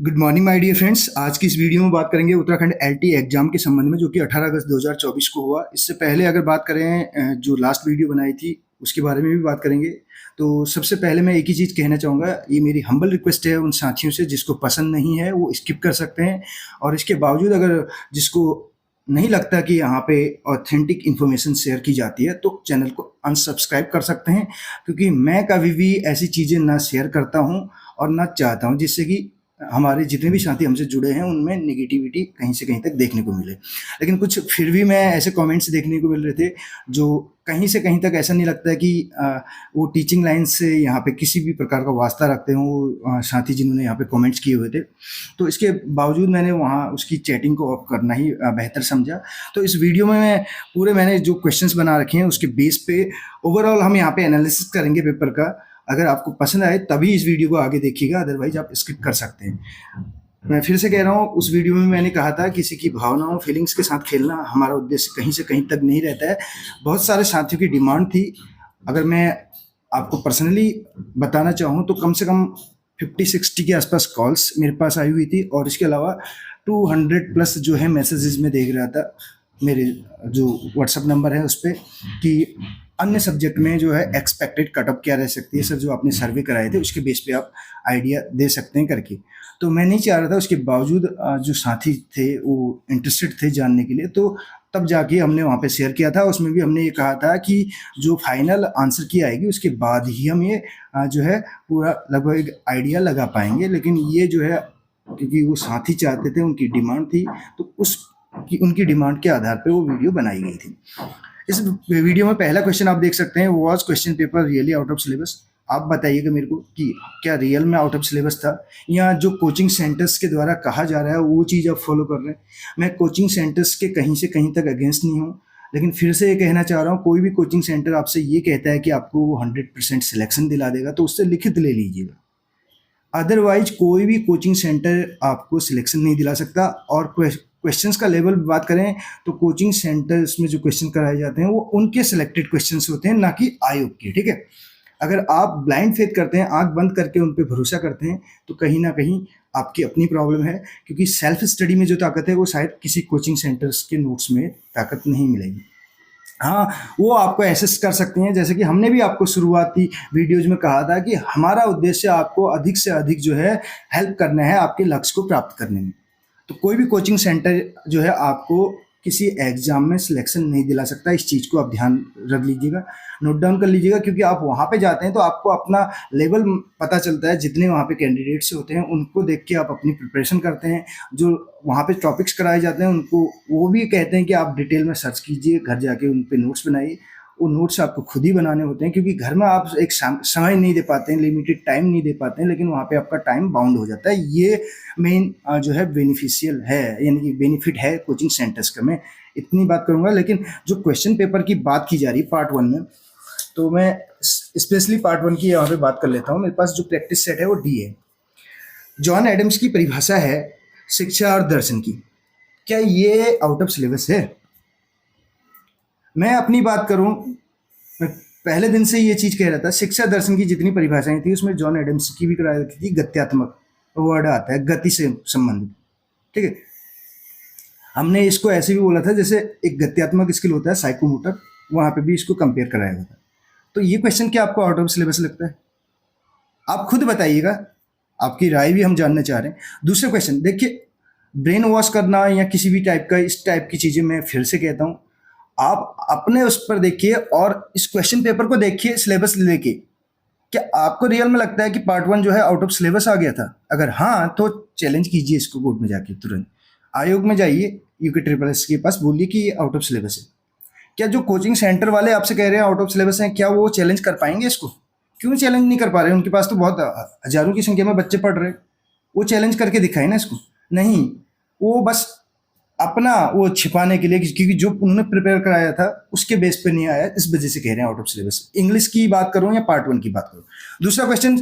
Good morning my dear friends. आज की इस वीडियो में बात करेंगे उत्तराखंड एलटी एग्जाम के संबंध में, जो कि 18 अगस्त 2024 को हुआ। इससे पहले अगर बात करें जो लास्ट वीडियो बनाई थी उसके बारे में भी बात करेंगे। तो सबसे पहले मैं एक ही चीज़ कहना चाहूँगा, ये मेरी हम्बल रिक्वेस्ट है उन साथियों से जिसको पसंद नहीं है वो स्किप कर सकते हैं, और इसके बावजूद अगर जिसको नहीं लगता कि यहाँ पे ऑथेंटिक इन्फॉर्मेशन शेयर की जाती है तो चैनल को अनसब्सक्राइब कर सकते हैं, क्योंकि मैं कभी भी ऐसी चीज़ें ना शेयर करता हूँ और ना चाहता हूँ जिससे कि हमारे जितने भी साथी हमसे जुड़े हैं उनमें नेगेटिविटी कहीं से कहीं तक देखने को मिले। लेकिन कुछ फिर भी मैं ऐसे कमेंट्स देखने को मिल रहे थे जो कहीं से कहीं तक ऐसा नहीं लगता है कि वो टीचिंग लाइन से यहाँ पे किसी भी प्रकार का वास्ता रखते हों वो साथी जिन्होंने यहाँ पे कमेंट्स किए हुए थे। तो इसके बावजूद मैंने वहाँ उसकी चैटिंग को ऑफ करना ही बेहतर समझा। तो इस वीडियो में मैंने जो क्वेश्चंस बना रखे हैं उसके बेस पे ओवरऑल हम यहाँ पे एनालिसिस करेंगे पेपर का। अगर आपको पसंद आए तभी इस वीडियो को आगे देखिएगा, अदरवाइज आप स्किप कर सकते हैं। मैं फिर से कह रहा हूँ, उस वीडियो में मैंने कहा था किसी की भावनाओं फीलिंग्स के साथ खेलना हमारा उद्देश्य कहीं से कहीं तक नहीं रहता है। बहुत सारे साथियों की डिमांड थी। अगर मैं आपको पर्सनली बताना चाहूँ तो कम से कम 50-60 के आसपास कॉल्स मेरे पास आई हुई थी, और इसके अलावा 200 प्लस जो है मैसेजेस में देख रहा था मेरे जो व्हाट्सएप नंबर है उस पर, कि अन्य सब्जेक्ट में जो है एक्सपेक्टेड कटअप क्या रह सकती है सर, जो आपने सर्वे कराए थे उसके बेस पे आप आइडिया दे सकते हैं करके। तो मैं नहीं चाह रहा था, उसके बावजूद जो साथी थे वो इंटरेस्टेड थे जानने के लिए, तो तब जाके हमने वहाँ पे शेयर किया था। उसमें भी हमने ये कहा था कि जो फाइनल आंसर की आएगी उसके बाद ही हम ये जो है पूरा लगभग एक आइडिया लगा पाएंगे। लेकिन ये जो है क्योंकि वो साथी चाहते थे, उनकी डिमांड थी, तो उनकी डिमांड के आधार पर वो वीडियो बनाई गई थी। इस वीडियो में पहला क्वेश्चन आप देख सकते हैं, was question paper really out of syllabus. आप बताइएगा मेरे को कि क्या रियल में आउट ऑफ सिलेबस था, या जो कोचिंग सेंटर्स के द्वारा कहा जा रहा है वो चीज़ आप फॉलो कर रहे हैं। मैं कोचिंग सेंटर्स के कहीं से कहीं तक अगेंस्ट नहीं हूँ, लेकिन फिर से ये कहना चाह रहा हूँ, कोई भी कोचिंग सेंटर आपसे ये कहता है कि आपको वो 100% सिलेक्शन दिला देगा तो उससे लिखित ले लीजिएगा। अदरवाइज कोई भी कोचिंग सेंटर आपको सिलेक्शन नहीं दिला सकता। और क्वेश्चंस का लेवल बात करें तो कोचिंग सेंटर्स में जो क्वेश्चन कराए जाते हैं वो उनके सिलेक्टेड क्वेश्चंस होते हैं, ना कि आयोग के। ठीक है, अगर आप ब्लाइंड फेथ करते हैं, आंख बंद करके उन पे भरोसा करते हैं, तो कहीं ना कहीं आपकी अपनी प्रॉब्लम है, क्योंकि सेल्फ स्टडी में जो ताकत है वो शायद किसी कोचिंग सेंटर्स के नोट्स में ताकत नहीं मिलेगी। हाँ, वो आपको एसेस कर सकते हैं, जैसे कि हमने भी आपको शुरुआती वीडियोज में कहा था कि हमारा उद्देश्य आपको अधिक से अधिक जो है हेल्प करना है आपके लक्ष्य को प्राप्त करने में। तो कोई भी कोचिंग सेंटर जो है आपको किसी एग्जाम में सिलेक्शन नहीं दिला सकता। इस चीज़ को आप ध्यान रख लीजिएगा, नोट डाउन कर लीजिएगा, क्योंकि आप वहाँ पे जाते हैं तो आपको अपना लेवल पता चलता है। जितने वहाँ पे कैंडिडेट्स होते हैं उनको देख के आप अपनी प्रिपरेशन करते हैं। जो वहाँ पे टॉपिक्स कराए जाते हैं उनको वो भी कहते हैं कि आप डिटेल में सर्च कीजिए, घर जाके उन पे नोट्स बनाइए। वो नोट्स आपको खुद ही बनाने होते हैं, क्योंकि घर में आप एक समय नहीं दे पाते हैं, लिमिटेड टाइम नहीं दे पाते हैं, लेकिन वहाँ पे आपका टाइम बाउंड हो जाता है। ये मेन जो है बेनिफिशियल है, यानी कि बेनिफिट है कोचिंग सेंटर्स का। मैं इतनी बात करूँगा। लेकिन जो क्वेश्चन पेपर की बात की जा रही पार्ट 1 में, तो मैं स्पेशली पार्ट 1 की यहाँ पे बात कर लेता हूँ। मेरे पास जो प्रैक्टिस सेट है वो डी है। जॉन एडम्स की परिभाषा है शिक्षा और दर्शन की, क्या ये आउट ऑफ सिलेबस है? मैं अपनी बात करूं, मैं पहले दिन से ये चीज़ कह रहा था, शिक्षा दर्शन की जितनी परिभाषाएं थी उसमें जॉन एडम्स की भी करा रखी थी। गत्यात्मक वर्ड आता है, गति से संबंधित। ठीक है, हमने इसको ऐसे भी बोला था जैसे एक गत्यात्मक स्किल होता है साइकोमोटर, वहां पे भी इसको कंपेयर कराया हुआ था। तो ये क्वेश्चन क्या आपको आउट ऑफ सिलेबस लगता है? आप खुद बताइएगा, आपकी राय भी हम जानना चाह रहे हैं। दूसरा क्वेश्चन देखिए, ब्रेन वॉश करना या किसी भी टाइप का इस टाइप की चीज़ें, मैं फिर से कहता हूँ, आप अपने उस पर देखिए और इस क्वेश्चन पेपर को देखिए सिलेबस लेके। क्या आपको रियल में लगता है कि पार्ट 1 जो है आउट ऑफ सिलेबस आ गया था? अगर हाँ, तो चैलेंज कीजिए इसको कोर्ट में जाके, तुरंत आयोग में जाइए, यूके ट्रिपल एस के पास, बोलिए कि ये आउट ऑफ सिलेबस है। क्या जो कोचिंग सेंटर वाले आपसे कह रहे हैं आउट ऑफ सिलेबस है, क्या वो चैलेंज कर पाएंगे इसको? क्यों चैलेंज नहीं कर पा रहे? उनके पास तो बहुत हजारों की संख्या में बच्चे पढ़ रहे हैं, वो चैलेंज करके दिखाए ना इसको। नहीं, वो बस अपना वो छिपाने के लिए, क्योंकि जो उन्होंने प्रिपेयर कराया था उसके बेस पे नहीं आया, इस वजह से कह रहे हैं आउट ऑफ सिलेबस। इंग्लिश की बात करूं या पार्ट 1 की बात करूं। दूसरा क्वेश्चन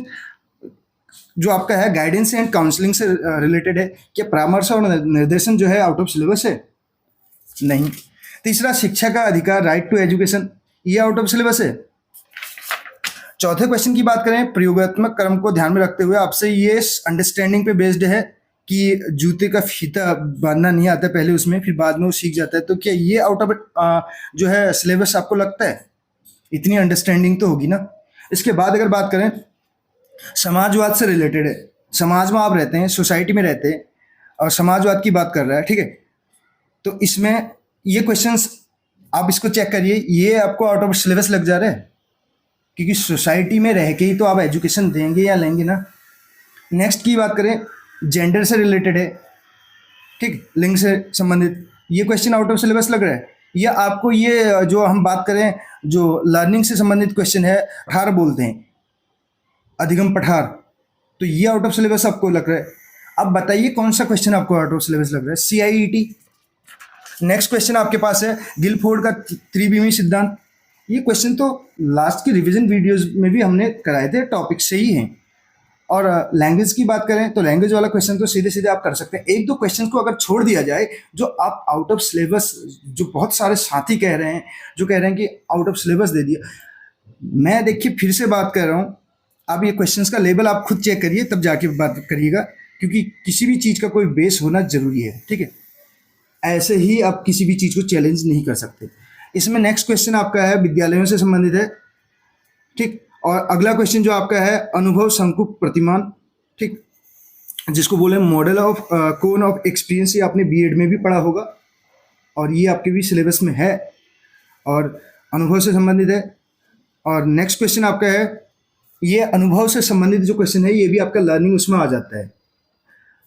जो आपका है गाइडेंस एंड काउंसलिंग से रिलेटेड है, क्या परामर्श और निर्देशन जो है आउट ऑफ सिलेबस है? नहीं। तीसरा, शिक्षा का अधिकार, राइट टू एजुकेशन, ये आउट ऑफ सिलेबस है। चौथे क्वेश्चन की बात करें, प्रयोगात्मक क्रम को ध्यान में रखते हुए आपसे ये अंडरस्टैंडिंग पे बेस्ड है कि जूते का फीता बांधना नहीं आता पहले उसमें, फिर बाद में वो सीख जाता है। तो क्या ये आउट ऑफ जो है सिलेबस आपको लगता है? इतनी अंडरस्टैंडिंग तो होगी ना। इसके बाद अगर बात करें, समाजवाद से रिलेटेड है। समाज में आप रहते हैं, सोसाइटी में रहते हैं और समाजवाद की बात कर रहा है, ठीक है। तो इसमें ये क्वेश्चंस आप इसको चेक करिए, ये आपको आउट ऑफ सिलेबस लग जा रहा है, क्योंकि सोसाइटी में रह के ही तो आप एजुकेशन देंगे या लेंगे ना। नेक्स्ट की बात करें, जेंडर से रिलेटेड है, ठीक, लिंग से संबंधित। ये क्वेश्चन आउट ऑफ सिलेबस लग रहा है, या आपको ये जो हम बात करें जो लर्निंग से संबंधित क्वेश्चन है, पठार बोलते हैं, अधिगम पठार, तो ये आउट ऑफ सिलेबस आपको लग रहा है। अब बताइए कौन सा क्वेश्चन आपको आउट ऑफ सिलेबस लग रहा है? CIET। नेक्स्ट क्वेश्चन आपके पास है गिलफोर्ड का त्रिविमीय सिद्धांत। ये क्वेश्चन तो लास्ट की रिवीजन वीडियोस में भी हमने कराए थे, टॉपिक से ही हैं। और लैंग्वेज की बात करें तो लैंग्वेज वाला क्वेश्चन तो सीधे सीधे आप कर सकते हैं। एक दो क्वेश्चन को अगर छोड़ दिया जाए जो आप आउट ऑफ सिलेबस, जो बहुत सारे साथी कह रहे हैं, जो कह रहे हैं कि आउट ऑफ सिलेबस दे दिया, मैं देखिए फिर से बात कर रहा हूँ, आप ये क्वेश्चंस का लेवल आप खुद चेक करिए तब जाके बात करिएगा, क्योंकि किसी भी चीज़ का कोई बेस होना जरूरी है, ठीक है। ऐसे ही आप किसी भी चीज़ को चैलेंज नहीं कर सकते। इसमें नेक्स्ट क्वेश्चन आपका है विद्यालयों से संबंधित है, ठीक। और अगला क्वेश्चन जो आपका है अनुभव संकुप प्रतिमान, ठीक, जिसको बोले model of cone of experience. ये आपने बीएड में भी पढ़ा होगा और ये आपके भी सिलेबस में है और अनुभव से संबंधित है। और नेक्स्ट क्वेश्चन आपका है, ये अनुभव से संबंधित जो क्वेश्चन है ये भी आपका लर्निंग उसमें आ जाता है।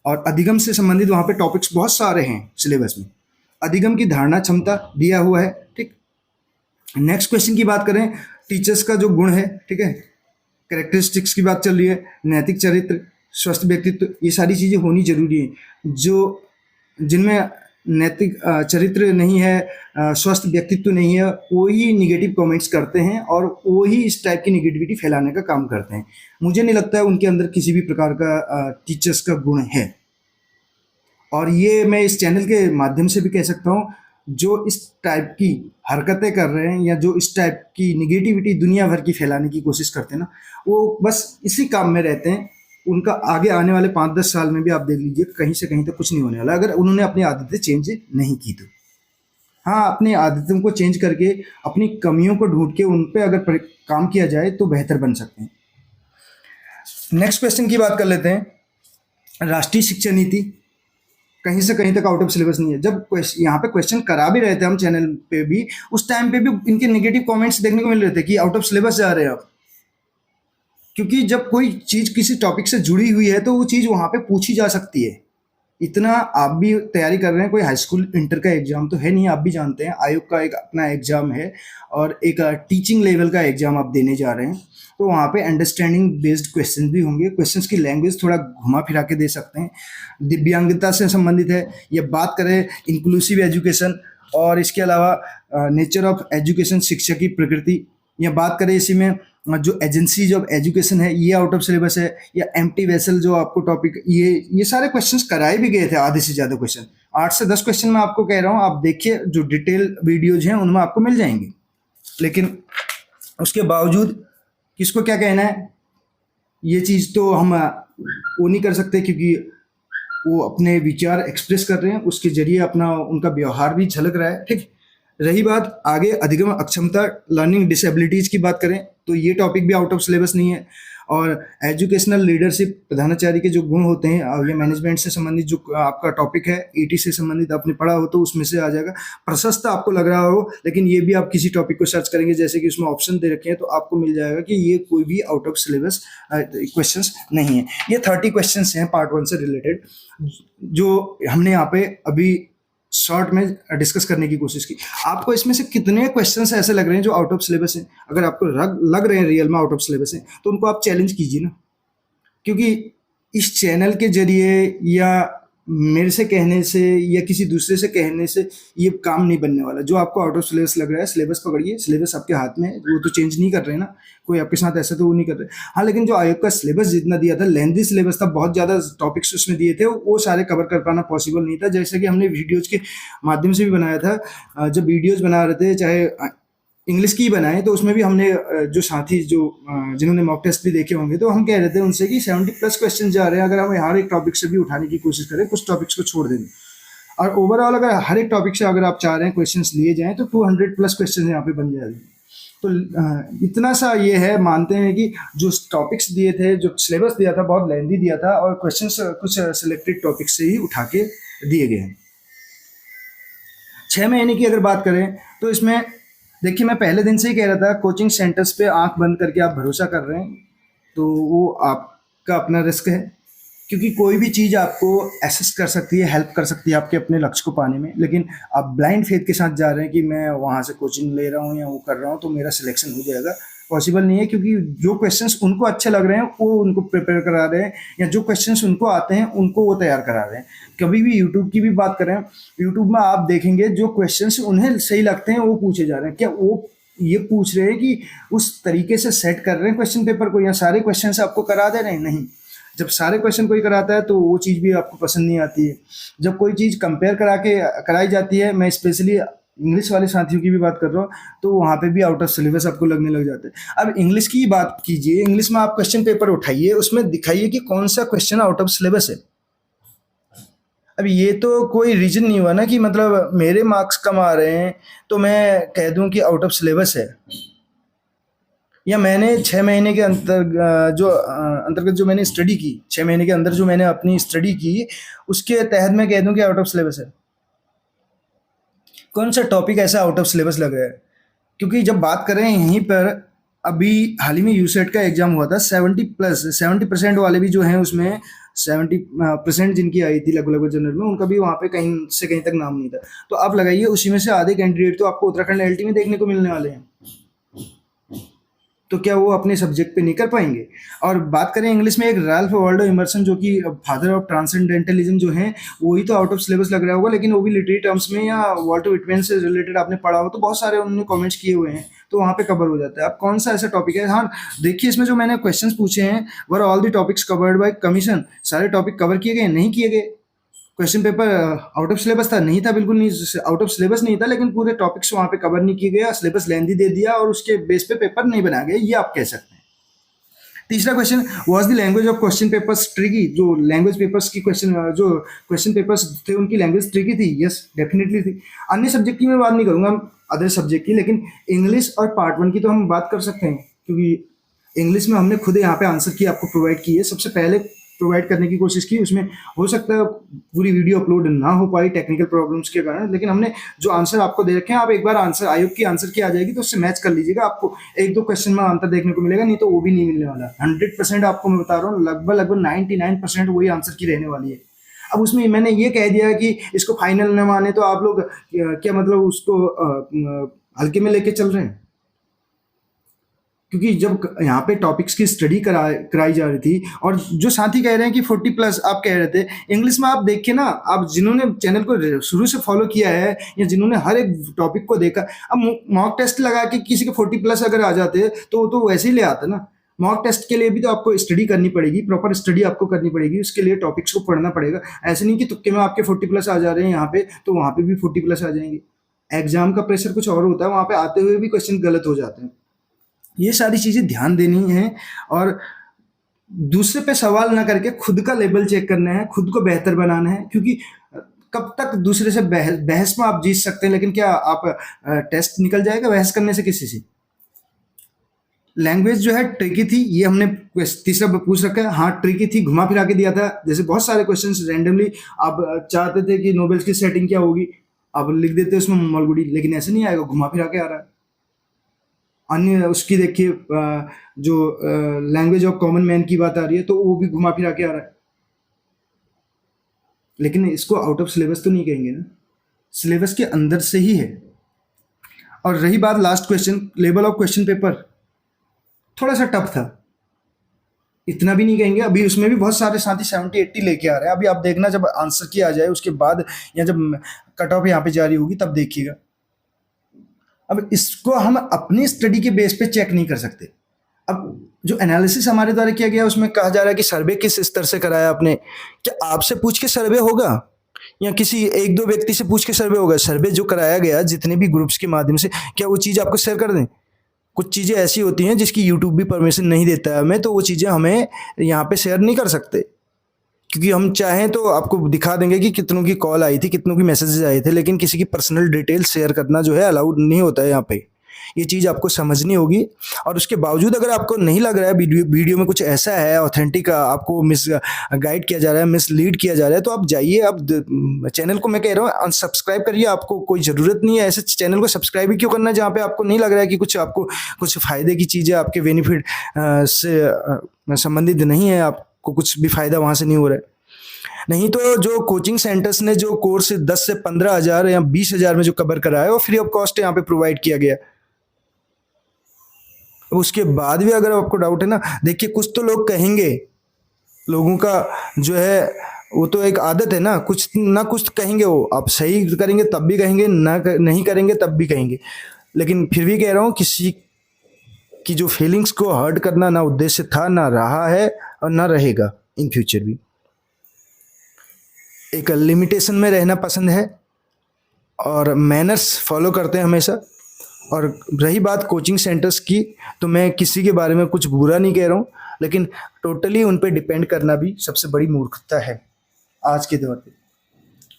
और अधिगम से संबंधित वहाँ पे टॉपिक्स बहुत सारे हैं सिलेबस में। अधिगम की धारणा क्षमता दिया हुआ है, ठीक। नेक्स्ट क्वेश्चन की बात करें, टीचर्स का जो गुण है, ठीक है, कैरेक्टरिस्टिक्स की बात चल रही है, नैतिक चरित्र, स्वस्थ व्यक्तित्व, ये सारी चीज़ें होनी जरूरी है। जो जिनमें नैतिक चरित्र नहीं है, स्वस्थ व्यक्तित्व नहीं है, वो ही निगेटिव कमेंट्स करते हैं और वो ही इस टाइप की निगेटिविटी फैलाने का काम करते हैं। मुझे नहीं लगता है उनके अंदर किसी भी प्रकार का टीचर्स का गुण है। और ये मैं इस चैनल के माध्यम से भी कह सकता हूँ, जो इस टाइप की हरकतें कर रहे हैं या जो इस टाइप की निगेटिविटी दुनिया भर की फैलाने की कोशिश करते हैं ना, वो बस इसी काम में रहते हैं। उनका आगे आने वाले 5-10 साल में भी आप देख लीजिए कहीं से कहीं तक कुछ नहीं होने वाला, अगर उन्होंने अपनी आदतें चेंज नहीं की तो। हाँ, अपनी आदतों को चेंज करके अपनी कमियों को ढूंढ के उन पे अगर काम किया जाए तो बेहतर बन सकते हैं। नेक्स्ट क्वेश्चन की बात कर लेते हैं, राष्ट्रीय शिक्षा नीति कहीं से कहीं तक आउट ऑफ सिलेबस नहीं है। जब यहाँ पे क्वेश्चन करा भी रहे थे हम चैनल पे भी, उस टाइम पे भी इनके नेगेटिव कमेंट्स देखने को मिल रहे थे कि आउट ऑफ सिलेबस जा रहे हैं आप। क्योंकि जब कोई चीज़ किसी टॉपिक से जुड़ी हुई है तो वो चीज़ वहाँ पे पूछी जा सकती है। इतना आप भी तैयारी कर रहे हैं, कोई हाई स्कूल इंटर का एग्जाम तो है नहीं, आप भी जानते हैं आयोग का एक अपना एग्जाम है और एक टीचिंग लेवल का एग्जाम आप देने जा रहे हैं। तो वहाँ पे अंडरस्टैंडिंग बेस्ड क्वेश्चन भी होंगे, क्वेश्चंस की लैंग्वेज थोड़ा घुमा फिरा के दे सकते हैं। दिव्यांगता से संबंधित है, या बात करें इंक्लूसिव एजुकेशन, और इसके अलावा नेचर ऑफ एजुकेशन, शिक्षा की प्रकृति, या बात करें इसी में जो एजेंसीज ऑफ एजुकेशन है ये आउट ऑफ सिलेबस है, या एम्प्टी वेसल जो आपको टॉपिक, ये सारे क्वेश्चंस कराए भी गए थे। आधे से ज़्यादा क्वेश्चन, 8 से 10 क्वेश्चन मैं आपको कह रहा हूँ, आप देखिए जो डिटेल वीडियोज हैं उनमें आपको मिल जाएंगे। लेकिन उसके बावजूद किसको क्या कहना है, ये चीज़ तो हम वो नहीं कर सकते, क्योंकि वो अपने विचार एक्सप्रेस कर रहे हैं, उसके जरिए अपना उनका व्यवहार भी झलक रहा है, ठीक। रही बात आगे अधिगम अक्षमता, लर्निंग डिसेबिलिटीज़ की बात करें तो ये टॉपिक भी आउट ऑफ सिलेबस नहीं है। और एजुकेशनल लीडरशिप, प्रधानाचार्य के जो गुण होते हैं, और ये मैनेजमेंट से संबंधित जो आपका टॉपिक है, ईटी से संबंधित आपने पढ़ा हो तो उसमें से आ जाएगा। प्रशस्त आपको लग रहा हो, लेकिन ये भी आप किसी टॉपिक को सर्च करेंगे, जैसे कि उसमें ऑप्शन दे रखे हैं, तो आपको मिल जाएगा कि ये कोई भी आउट ऑफ सिलेबस क्वेश्चंस नहीं है। ये 30 क्वेश्चंस हैं पार्ट 1 से रिलेटेड, जो हमने यहाँ पे अभी शॉर्ट में डिस्कस करने की कोशिश की। आपको इसमें से कितने क्वेश्चंस ऐसे लग रहे हैं जो आउट ऑफ सिलेबस हैं? अगर आपको लग रहे हैं रियल में आउट ऑफ सिलेबस हैं, तो उनको आप चैलेंज कीजिए ना, क्योंकि इस चैनल के जरिए या मेरे से कहने से या किसी दूसरे से कहने से ये काम नहीं बनने वाला। जो आपको आउट ऑफ सिलेबस लग रहा है, सिलेबस पकड़िए, सिलेबस आपके हाथ में है, वो तो चेंज नहीं कर रहे ना, कोई आपके साथ ऐसा तो वो नहीं कर रहे। हाँ, लेकिन जो आयोग का सिलेबस जितना दिया था, लेंथी सिलेबस था, बहुत ज़्यादा टॉपिक्स उसमें दिए थे, वो सारे कवर कर पाना पॉसिबल नहीं था। जैसे कि हमने वीडियोज़ के माध्यम से भी बनाया था, जब वीडियोज़ बना रहे थे, चाहे इंग्लिश की बनाए, तो उसमें भी हमने जो साथी जो जिन्होंने मॉक टेस्ट भी देखे होंगे, तो हम कह रहे थे उनसे कि 70 प्लस क्वेश्चन जा रहे हैं, अगर हम हर एक टॉपिक से भी उठाने की कोशिश करें, कुछ टॉपिक्स को छोड़ देंगे, और ओवरऑल अगर हर एक टॉपिक से अगर आप चाह रहे हैं क्वेश्चंस लिए जाएं, तो 200 प्लस क्वेश्चन यहाँ पे बन जाएंगे। तो इतना सा ये है, मानते हैं कि जो टॉपिक्स दिए थे, जो सिलेबस दिया था बहुत लेंदी दिया था, और क्वेश्चंस कुछ सिलेक्टेड टॉपिक्स से ही उठा के दिए गए हैं। 6 महीने की अगर बात करें, तो इसमें देखिए मैं पहले दिन से ही कह रहा था, कोचिंग सेंटर्स पे आंख बंद करके आप भरोसा कर रहे हैं तो वो आपका अपना रिस्क है, क्योंकि कोई भी चीज़ आपको एसेस कर सकती है, हेल्प कर सकती है आपके अपने लक्ष्य को पाने में, लेकिन आप ब्लाइंड फेथ के साथ जा रहे हैं कि मैं वहाँ से कोचिंग ले रहा हूँ या वो कर रहा हूँ तो मेरा सिलेक्शन हो जाएगा, पॉसिबल नहीं है। क्योंकि जो क्वेश्चंस उनको अच्छे लग रहे हैं वो उनको प्रिपेयर करा रहे हैं, या जो क्वेश्चंस उनको आते हैं उनको वो तैयार करा रहे हैं। कभी भी यूट्यूब की भी बात करें, यूट्यूब में आप देखेंगे जो क्वेश्चंस उन्हें सही लगते हैं वो पूछे जा रहे हैं। क्या वो ये पूछ रहे हैं कि उस तरीके से सेट कर रहे हैं क्वेश्चन पेपर को, या सारे क्वेश्चंस आपको करा दे रहे हैं? नहीं। जब सारे क्वेश्चन कोई कराता है तो वो चीज़ भी आपको पसंद नहीं आती है। जब कोई चीज़ कंपेयर करा के कराई जाती है, मैं स्पेशली इंग्लिश वाले साथियों की भी बात कर रहा हूँ, तो वहाँ पे भी आउट ऑफ सिलेबस आपको लगने लग जाते हैं। अब इंग्लिश की बात कीजिए, इंग्लिश में आप क्वेश्चन पेपर उठाइए, उसमें दिखाइए कि कौन सा क्वेश्चन आउट ऑफ सिलेबस है। अब ये तो कोई रीजन नहीं हुआ ना कि मतलब मेरे मार्क्स कम आ रहे हैं तो मैं कह दूं कि आउट ऑफ सिलेबस है, या मैंने 6 महीने के अंतर्गत जो मैंने स्टडी की, 6 महीने के अंदर जो मैंने अपनी स्टडी की, उसके तहत मैं कह दूं कि आउट ऑफ सिलेबस है। कौन सा टॉपिक ऐसा आउट ऑफ सिलेबस लग रहा है? क्योंकि जब बात करें यहीं पर, अभी हाल ही में यूसेट का एग्जाम हुआ था, 70% वाले भी जो हैं उसमें 70% जिनकी आई थी लगभग लगभग जनरल में, उनका भी वहाँ पे कहीं से कहीं तक नाम नहीं था। तो आप लगाइए उसी में से आधे कैंडिडेट तो आपको उत्तराखंड एलटी में देखने को मिलने वाले हैं, तो क्या वो अपने सब्जेक्ट पे नहीं कर पाएंगे? और बात करें इंग्लिश में, एक राल्फ वाल्डो इमर्सन जो कि फादर ऑफ ट्रांसेंडेंटलिज्म जो है, वही तो आउट ऑफ सिलेबस लग रहा होगा, लेकिन वो भी लिटरेरी टर्म्स में, या वॉल्टर विटमैन से रिलेटेड आपने पढ़ा हो तो बहुत सारे उन्होंने कमेंट्स किए हुए हैं, तो वहाँ पे कवर हो जाता है। अब कौन सा ऐसा टॉपिक है? हाँ देखिए, इसमें जो मैंने क्वेश्चंस पूछे हैं, were all the topics covered by commission, सारे टॉपिक कवर किए गए? नहीं किए गए। Question paper out of syllabus था? नहीं था, बिल्कुल नहीं आउट ऑफ सिलेबस नहीं था, लेकिन पूरे टॉपिक्स वहाँ पे कवर नहीं किए गए, सिलेबस लेंदी दे दिया और उसके बेस पे पेपर नहीं बनाया गया, ये आप कह सकते हैं। तीसरा question, was the language of question papers tricky? जो लैंग्वेज पेपर्स की जो क्वेश्चन पेपर्स थे उनकी लैंग्वेज ट्रिकी थी? यस, डेफिनेटली थी। अन्य सब्जेक्ट की मैं बात नहीं करूंगा, अदर सब्जेक्ट की, लेकिन इंग्लिश और पार्ट 1 की तो हम बात कर सकते हैं, क्योंकि इंग्लिश में हमने खुद यहाँ पे आंसर की आपको प्रोवाइड की है, सबसे पहले प्रोवाइड करने की कोशिश की। उसमें हो सकता है पूरी वीडियो अपलोड ना हो पाई टेक्निकल प्रॉब्लम्स के कारण, लेकिन हमने जो आंसर आपको दे रखे हैं, आप एक बार आंसर आयोग की आंसर की आ जाएगी तो उससे मैच कर लीजिएगा, आपको एक दो क्वेश्चन में आंसर देखने को मिलेगा, नहीं तो वो भी नहीं मिलने वाला। 100% आपको मैं बता रहा हूँ, लगभग लगभग 99% वही आंसर की रहने वाली है। अब उसमें मैंने ये कह दिया कि इसको फाइनल न माने तो आप लोग क्या मतलब उसको हल्के में लेके चल रहे हैं? क्योंकि जब यहाँ पे टॉपिक्स की स्टडी कराई जा रही थी, और जो साथी कह रहे हैं कि 40 प्लस आप कह रहे थे इंग्लिश में, आप देखिए ना, आप जिन्होंने चैनल को शुरू से फॉलो किया है या जिन्होंने हर एक टॉपिक को देखा, अब मॉक टेस्ट लगा के किसी के 40 प्लस अगर आ जाते तो वो तो वैसे ही ले आते ना। मॉक टेस्ट के लिए भी तो आपको स्टडी करनी पड़ेगी, प्रॉपर स्टडी आपको करनी पड़ेगी, उसके लिए टॉपिक्स को पढ़ना पड़ेगा। ऐसे नहीं कि तुक्के में आपके 40 प्लस आ जा रहे हैं यहाँ पे तो वहाँ पे भी 40 प्लस आ जाएंगे। एग्जाम का प्रेशर कुछ और होता है, वहाँ पे आते हुए भी क्वेश्चन गलत हो जाते हैं। ये सारी चीज़ें ध्यान देनी है, और दूसरे पे सवाल ना करके खुद का लेवल चेक करना है, खुद को बेहतर बनाना है। क्योंकि कब तक दूसरे से बहस में आप जीत सकते हैं, लेकिन क्या आप टेस्ट निकल जाएगा बहस करने से किसी से? लैंग्वेज जो है ट्रिकी थी, ये हमने तीसरा पूछ रखा है। हाँ ट्रिकी थी, घुमा फिरा के दिया था, जैसे बहुत सारे क्वेश्चंस रैंडमली आप चाहते थे कि नोबेल्स की सेटिंग क्या होगी, आप लिख देते उसमें मलगुड़ी, लेकिन ऐसे नहीं आएगा, घुमा फिरा के आ रहा है। अन्य उसकी देखिए जो लैंग्वेज ऑफ कॉमन मैन की बात आ रही है तो वो भी घुमा फिरा के आ रहा है, लेकिन इसको आउट ऑफ सिलेबस तो नहीं कहेंगे ना, सिलेबस के अंदर से ही है। और रही बात last question, level of question paper थोड़ा सा टफ था, इतना भी नहीं कहेंगे। अभी उसमें भी बहुत सारे साथी 70-80 लेके आ रहे हैं। अभी आप देखना जब आंसर की आ जाए उसके बाद, या जब कट ऑफ यहाँ पे जारी होगी तब देखिएगा। अब इसको हम अपनी स्टडी के बेस पे चेक नहीं कर सकते। अब जो एनालिसिस हमारे द्वारा किया गया उसमें कहा जा रहा है कि सर्वे किस स्तर से कराया आपने, क्या आपसे पूछ के सर्वे होगा? या किसी एक दो व्यक्ति से पूछ के सर्वे होगा? सर्वे जो कराया गया जितने भी ग्रुप्स के माध्यम से, क्या वो चीज़ आपको शेयर कर दें? कुछ चीज़ें ऐसी होती हैं जिसकी यूट्यूब भी परमिशन नहीं देता है हमें, तो वो चीज़ें हमें यहाँ पे शेयर नहीं कर सकते, क्योंकि हम चाहें तो आपको दिखा देंगे कि कितनों की कॉल आई थी, कितनों की मैसेजेस आए थे, लेकिन किसी की पर्सनल डिटेल शेयर करना जो है अलाउड नहीं होता है यहाँ पे। ये चीज़ आपको समझनी होगी। और उसके बावजूद अगर आपको नहीं लग रहा है वीडियो में कुछ ऐसा है ऑथेंटिक, आपको मिस गाइड किया जा रहा है, मिसलीड किया जा रहा है, तो आप जाइए, आप चैनल को, मैं कह रहा हूँ, अनसब्सक्राइब करिए। आपको कोई ज़रूरत नहीं है ऐसे चैनल को सब्सक्राइब ही क्यों करना है जहाँ पे आपको नहीं लग रहा है कि कुछ आपको कुछ फ़ायदे की चीज़ें आपके बेनिफिट से संबंधित नहीं है, आपको कुछ भी फ़ायदा वहाँ से नहीं हो रहा है। नहीं तो जो कोचिंग सेंटर्स ने जो कोर्स 10 से 15,000 या 20,000 में जो कवर कराया है वो फ्री ऑफ कॉस्ट यहाँ पे प्रोवाइड किया गया। उसके बाद भी अगर आपको डाउट है ना, देखिए कुछ तो लोग कहेंगे, लोगों का जो है वो तो एक आदत है ना, कुछ ना कुछ कहेंगे, वो आप सही करेंगे तब भी कहेंगे, नहीं करेंगे तब भी कहेंगे। लेकिन फिर भी कह रहा हूँ, किसी की जो फीलिंग्स को हर्ट करना ना उद्देश्य था, ना रहा है और ना रहेगा इन फ्यूचर भी। एक लिमिटेशन में रहना पसंद है और मैनर्स फॉलो करते हैं हमेशा। और रही बात कोचिंग सेंटर्स की, तो मैं किसी के बारे में कुछ बुरा नहीं कह रहा हूँ, लेकिन टोटली उन पे डिपेंड करना भी सबसे बड़ी मूर्खता है आज के दौर पे।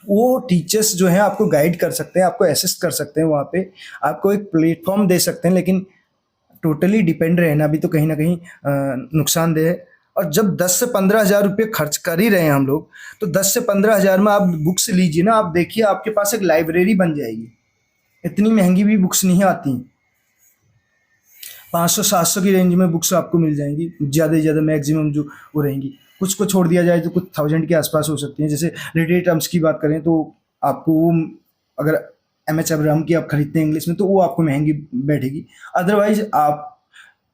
वो टीचर्स जो हैं आपको गाइड कर सकते हैं, आपको असिस्ट कर सकते हैं, वहाँ पे आपको एक प्लेटफॉर्म दे सकते हैं, लेकिन टोटली डिपेंड रहना भी तो कहीं ना कहीं नुकसानदेह है। और जब 10 से 15,000 रुपये खर्च कर ही रहे हैं हम लोग, तो 10 से 15,000 में आप बुक्स लीजिए ना, आप देखिए आपके पास एक लाइब्रेरी बन जाएगी। इतनी महंगी भी बुक्स नहीं आती, 500-700 की रेंज में बुक्स आपको मिल जाएंगी, ज़्यादा से ज़्यादा मैक्सिमम जो वो रहेंगी। कुछ को छोड़ दिया जाए तो कुछ 1000 के आसपास हो सकती हैं। जैसे लिटरेरी टर्म्स की बात करें तो आपको वो, अगर एम एच अब्राहम की आप खरीदते हैं इंग्लिश में, तो वो आपको महंगी बैठेगी। अदरवाइज आप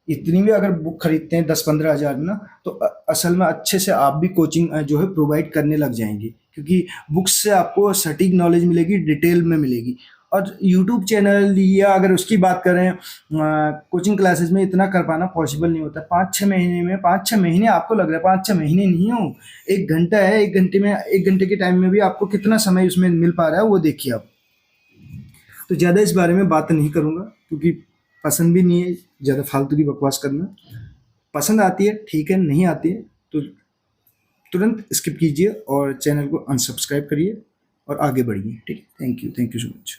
इतनी भी अगर बुक खरीदते हैं 10-15,000 में ना, तो असल में अच्छे से आप भी कोचिंग जो है प्रोवाइड करने लग जाएंगे, क्योंकि बुक्स से आपको सटीक नॉलेज मिलेगी, डिटेल में मिलेगी। और यूट्यूब चैनल या अगर उसकी बात करें, कोचिंग क्लासेस में इतना कर पाना पॉसिबल नहीं होता। 5-6 महीने में, 5-6 महीने आपको लग रहा है, 5-6 महीने नहीं हो, 1 घंटा है, 1 घंटे में, 1 घंटे के टाइम में भी आपको कितना समय उसमें मिल पा रहा है वो देखिए आप। तो ज़्यादा इस बारे में बात नहीं करूँगा, क्योंकि पसंद भी नहीं है ज़्यादा फालतू की बकवास करना। पसंद आती है ठीक है, नहीं आती है तो तुरंत स्किप कीजिए और चैनल को अनसब्सक्राइब करिए और आगे बढ़िए। ठीक है, थैंक यू सो मच।